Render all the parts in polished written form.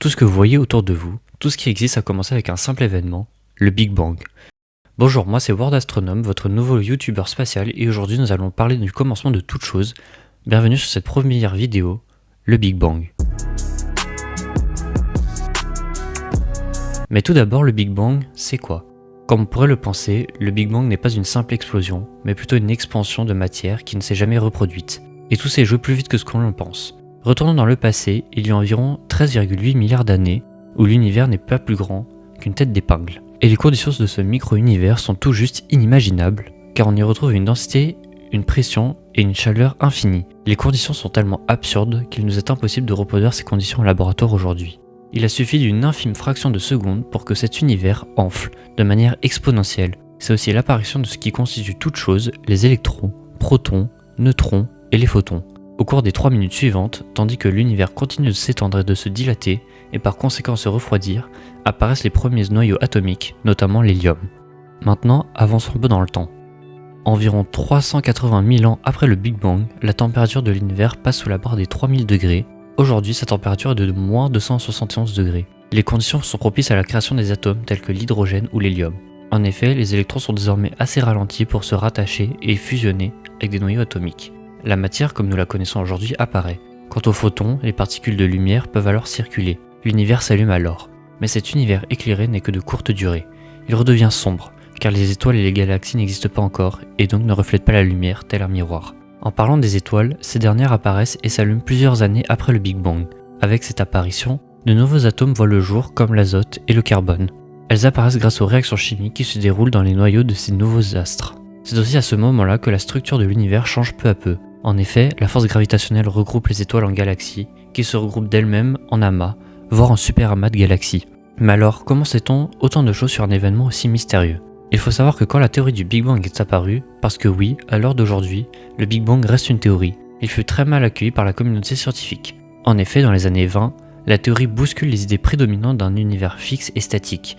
Tout ce que vous voyez autour de vous, tout ce qui existe a commencé avec un simple événement, le Big Bang. Bonjour, moi c'est World Astronome, votre nouveau youtubeur spatial, et aujourd'hui nous allons parler du commencement de toute chose. Bienvenue sur cette première vidéo, le Big Bang. Mais tout d'abord, le Big Bang, c'est quoi? Comme on pourrait le penser, le Big Bang n'est pas une simple explosion, mais plutôt une expansion de matière qui ne s'est jamais reproduite. Et tout s'est joué plus vite que ce qu'on le pense. Retournons dans le passé, il y a environ 13,8 milliards d'années, où l'univers n'est pas plus grand qu'une tête d'épingle. Et les conditions de ce micro-univers sont tout juste inimaginables, car on y retrouve une densité, une pression et une chaleur infinies. Les conditions sont tellement absurdes qu'il nous est impossible de reproduire ces conditions en laboratoire aujourd'hui. Il a suffi d'une infime fraction de seconde pour que cet univers enfle de manière exponentielle. C'est aussi l'apparition de ce qui constitue toute chose, les électrons, protons, neutrons et les photons. Au cours des 3 minutes suivantes, tandis que l'univers continue de s'étendre et de se dilater, et par conséquent se refroidir, apparaissent les premiers noyaux atomiques, notamment l'hélium. Maintenant, avançons un peu dans le temps. Environ 380 000 ans après le Big Bang, la température de l'univers passe sous la barre des 3000 degrés. Aujourd'hui, sa température est de moins 271 degrés. Les conditions sont propices à la création des atomes tels que l'hydrogène ou l'hélium. En effet, les électrons sont désormais assez ralentis pour se rattacher et fusionner avec des noyaux atomiques. La matière comme nous la connaissons aujourd'hui apparaît. Quant aux photons, les particules de lumière peuvent alors circuler. L'univers s'allume alors. Mais cet univers éclairé n'est que de courte durée. Il redevient sombre, car les étoiles et les galaxies n'existent pas encore et donc ne reflètent pas la lumière tel un miroir. En parlant des étoiles, ces dernières apparaissent et s'allument plusieurs années après le Big Bang. Avec cette apparition, de nouveaux atomes voient le jour comme l'azote et le carbone. Elles apparaissent grâce aux réactions chimiques qui se déroulent dans les noyaux de ces nouveaux astres. C'est aussi à ce moment-là que la structure de l'univers change peu à peu. En effet, la force gravitationnelle regroupe les étoiles en galaxies, qui se regroupent d'elles-mêmes en amas, voire en super amas de galaxies. Mais alors, comment sait-on autant de choses sur un événement aussi mystérieux? Il faut savoir que quand la théorie du Big Bang est apparue, parce que oui, à l'heure d'aujourd'hui, le Big Bang reste une théorie, il fut très mal accueilli par la communauté scientifique. En effet, dans les années 20, la théorie bouscule les idées prédominantes d'un univers fixe et statique.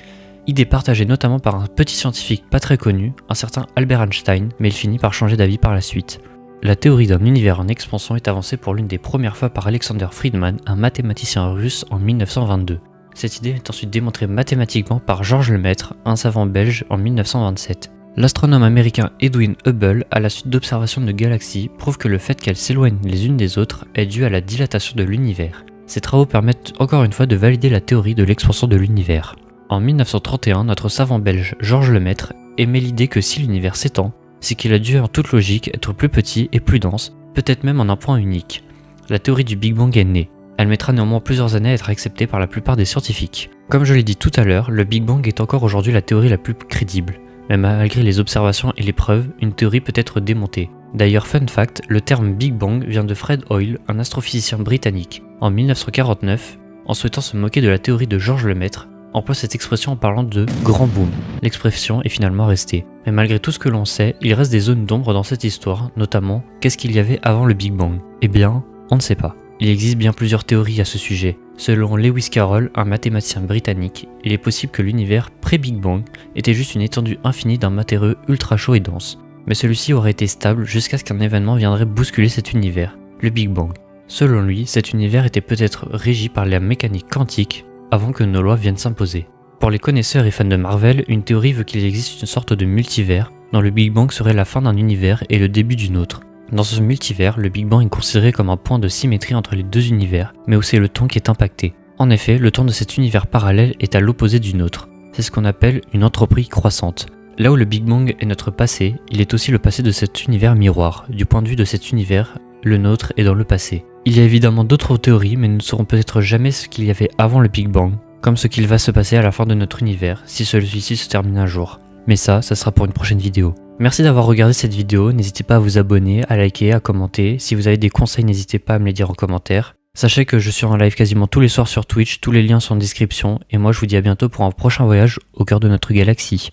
Idée partagée notamment par un petit scientifique pas très connu, un certain Albert Einstein, mais il finit par changer d'avis par la suite. La théorie d'un univers en expansion est avancée pour l'une des premières fois par Alexander Friedman, un mathématicien russe en 1922. Cette idée est ensuite démontrée mathématiquement par Georges Lemaître, un savant belge, en 1927. L'astronome américain Edwin Hubble, à la suite d'observations de galaxies, prouve que le fait qu'elles s'éloignent les unes des autres est dû à la dilatation de l'univers. Ces travaux permettent encore une fois de valider la théorie de l'expansion de l'univers. En 1931, notre savant belge Georges Lemaître émet l'idée que si l'univers s'étend, c'est qu'il a dû en toute logique être plus petit et plus dense, peut-être même en un point unique. La théorie du Big Bang est née. Elle mettra néanmoins plusieurs années à être acceptée par la plupart des scientifiques. Comme je l'ai dit tout à l'heure, le Big Bang est encore aujourd'hui la théorie la plus crédible. Mais malgré les observations et les preuves, une théorie peut être démontée. D'ailleurs, fun fact, le terme Big Bang vient de Fred Hoyle, un astrophysicien britannique. En 1949, en souhaitant se moquer de la théorie de Georges Lemaître, emploie cette expression en parlant de « grand boom ». L'expression est finalement restée. Mais malgré tout ce que l'on sait, il reste des zones d'ombre dans cette histoire, notamment, qu'est-ce qu'il y avait avant le Big Bang? Eh bien, on ne sait pas. Il existe bien plusieurs théories à ce sujet. Selon Lewis Carroll, un mathématicien britannique, il est possible que l'univers pré-Big Bang était juste une étendue infinie d'un matériau ultra chaud et dense. Mais celui-ci aurait été stable jusqu'à ce qu'un événement viendrait bousculer cet univers, le Big Bang. Selon lui, cet univers était peut-être régi par la mécanique quantique avant que nos lois viennent s'imposer. Pour les connaisseurs et fans de Marvel, une théorie veut qu'il existe une sorte de multivers, dont le Big Bang serait la fin d'un univers et le début d'une autre. Dans ce multivers, le Big Bang est considéré comme un point de symétrie entre les deux univers, mais aussi le temps qui est impacté. En effet, le temps de cet univers parallèle est à l'opposé du nôtre. C'est ce qu'on appelle une entropie croissante. Là où le Big Bang est notre passé, il est aussi le passé de cet univers miroir. Du point de vue de cet univers, le nôtre est dans le passé. Il y a évidemment d'autres théories, mais nous ne saurons peut-être jamais ce qu'il y avait avant le Big Bang, comme ce qu'il va se passer à la fin de notre univers, si celui-ci se termine un jour. Mais ça sera pour une prochaine vidéo. Merci d'avoir regardé cette vidéo, n'hésitez pas à vous abonner, à liker, à commenter. Si vous avez des conseils, n'hésitez pas à me les dire en commentaire. Sachez que je suis en live quasiment tous les soirs sur Twitch, tous les liens sont en description, et moi je vous dis à bientôt pour un prochain voyage au cœur de notre galaxie.